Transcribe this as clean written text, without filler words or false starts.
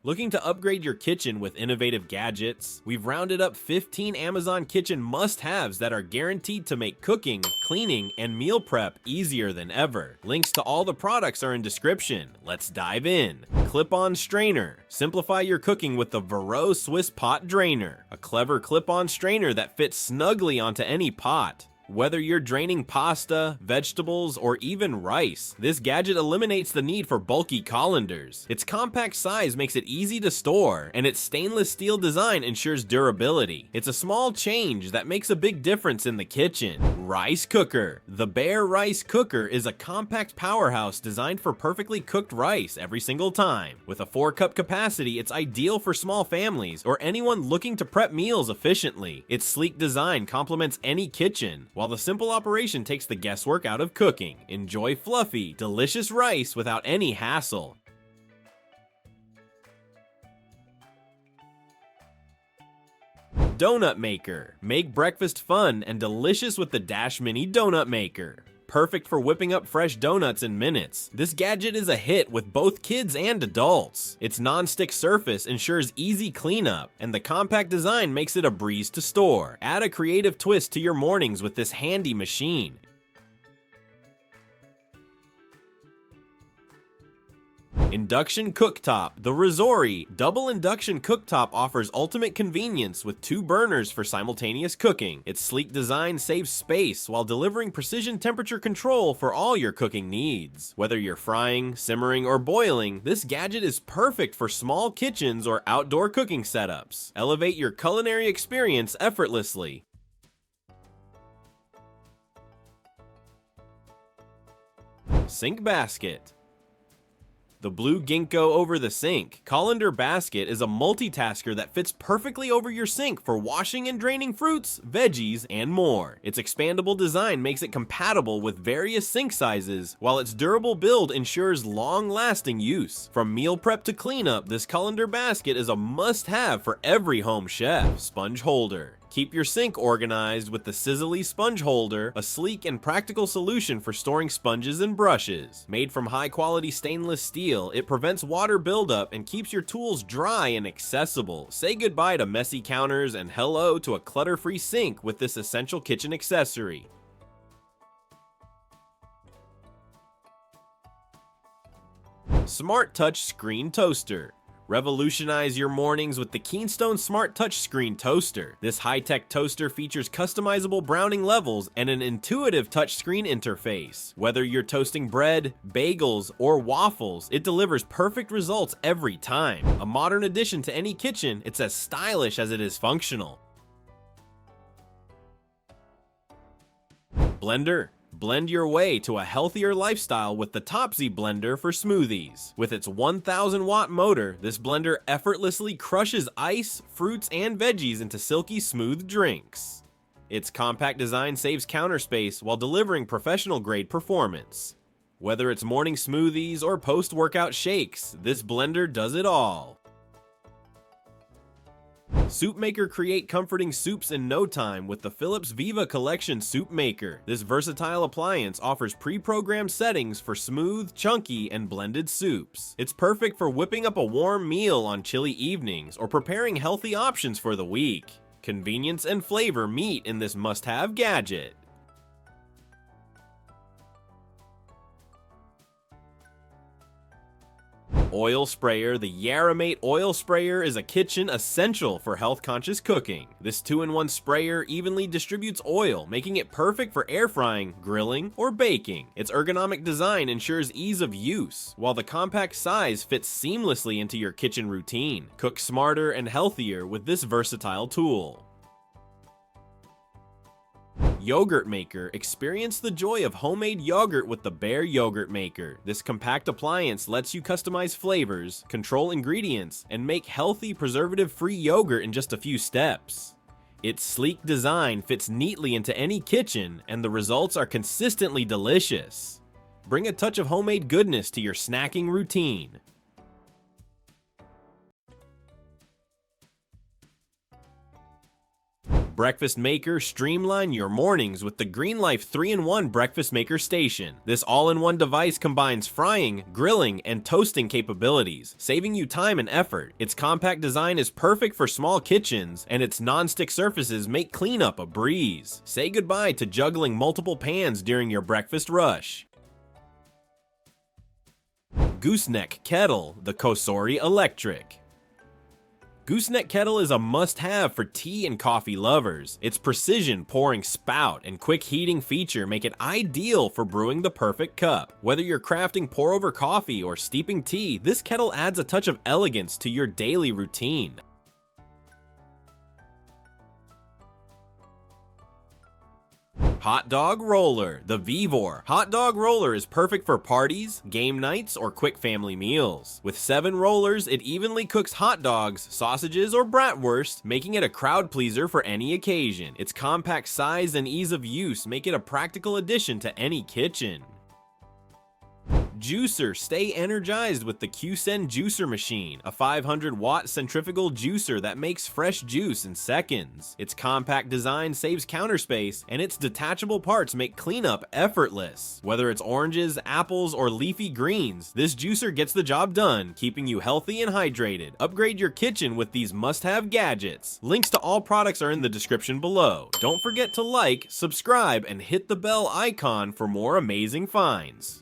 Looking to upgrade your kitchen with innovative gadgets? We've rounded up 15 Amazon kitchen must-haves that are guaranteed to make cooking, cleaning, and meal prep easier than ever. Links to all the products are in description. Let's dive in. Clip-on strainer. Simplify your cooking with the Varro Swiss Pot Drainer, a clever clip-on strainer that fits snugly onto any pot. Whether you're draining pasta, vegetables, or even rice, this gadget eliminates the need for bulky colanders. Its compact size makes it easy to store, and its stainless steel design ensures durability. It's a small change that makes a big difference in the kitchen. Rice cooker. The Bear Rice Cooker is a compact powerhouse designed for perfectly cooked rice every single time. With a 4-cup capacity, it's ideal for small families or anyone looking to prep meals efficiently. Its sleek design complements any kitchen, while the simple operation takes the guesswork out of cooking. Enjoy fluffy, delicious rice without any hassle. Donut maker. Make breakfast fun and delicious with the Dash Mini Donut Maker. Perfect for whipping up fresh donuts in minutes. This gadget is a hit with both kids and adults. Its non-stick surface ensures easy cleanup, and the compact design makes it a breeze to store. Add a creative twist to your mornings with this handy machine. Induction Cooktop. The Risori Double Induction Cooktop offers ultimate convenience with 2 burners for simultaneous cooking. Its sleek design saves space while delivering precision temperature control for all your cooking needs. Whether you're frying, simmering, or boiling, this gadget is perfect for small kitchens or outdoor cooking setups. Elevate your culinary experience effortlessly. Sink basket. The blue Ginkgo over the sink colander basket is a multitasker that fits perfectly over your sink for washing and draining fruits, veggies, and more. Its expandable design makes it compatible with various sink sizes, while its durable build ensures long-lasting use. From meal prep to cleanup, this colander basket is a must-have for every home chef. Sponge holder. Keep your sink organized with the Sizzly Sponge Holder, a sleek and practical solution for storing sponges and brushes. Made from high-quality stainless steel, it prevents water buildup and keeps your tools dry and accessible. Say goodbye to messy counters and hello to a clutter-free sink with this essential kitchen accessory. Smart Touch Screen Toaster. Revolutionize your mornings with the Keystone Smart Touch Screen Toaster. This high-tech toaster features customizable browning levels and an intuitive touchscreen interface. Whether you're toasting bread, bagels, or waffles, it delivers perfect results every time. A modern addition to any kitchen, it's as stylish as it is functional. Blender. Blend your way to a healthier lifestyle with the Topsy blender for smoothies. With its 1000-watt motor, this blender effortlessly crushes ice, fruits, and veggies into silky smooth drinks. Its compact design saves counter space while delivering professional-grade performance. Whether it's morning smoothies or post-workout shakes, this blender does it all. Soup maker. Create comforting soups in no time with the Philips Viva Collection Soup Maker. This versatile appliance offers pre-programmed settings for smooth, chunky, and blended soups. It's perfect for whipping up a warm meal on chilly evenings or preparing healthy options for the week. Convenience and flavor meet in this must-have gadget. Oil sprayer. The Yaramate oil sprayer is a kitchen essential for health-conscious cooking. This 2-in-1 sprayer evenly distributes oil, making it perfect for air frying, grilling, or baking. Its ergonomic design ensures ease of use, while the compact size fits seamlessly into your kitchen routine. Cook smarter and healthier with this versatile tool. Yogurt maker. Experience the joy of homemade yogurt with the Bear Yogurt Maker. This compact appliance lets you customize flavors, control ingredients, and make healthy, preservative-free yogurt in just a few steps. Its sleek design fits neatly into any kitchen, and the results are consistently delicious. Bring a touch of homemade goodness to your snacking routine. breakfast maker, streamline your mornings with the Green Life 3-in-1 Breakfast Maker Station. This all-in-one device combines frying, grilling, and toasting capabilities, saving you time and effort. Its compact design is perfect for small kitchens, and its non-stick surfaces make cleanup a breeze. Say goodbye to juggling multiple pans during your breakfast rush. Gooseneck Kettle, the Kosori Electric. Gooseneck Kettle is a must-have for tea and coffee lovers. Its precision pouring spout and quick heating feature make it ideal for brewing the perfect cup. Whether you're crafting pour-over coffee or steeping tea, this kettle adds a touch of elegance to your daily routine. Hot Dog Roller, the Vivor. Hot Dog Roller is perfect for parties, game nights, or quick family meals. With 7 rollers, it evenly cooks hot dogs, sausages, or bratwurst, making it a crowd pleaser for any occasion. Its compact size and ease of use make it a practical addition to any kitchen. Juicer, stay energized with the Qsen Juicer Machine, a 500-watt centrifugal juicer that makes fresh juice in seconds. Its compact design saves counter space, and its detachable parts make cleanup effortless. Whether it's oranges, apples, or leafy greens, this juicer gets the job done, keeping you healthy and hydrated. Upgrade your kitchen with these must-have gadgets. Links to all products are in the description below. Don't forget to like, subscribe, and hit the bell icon for more amazing finds.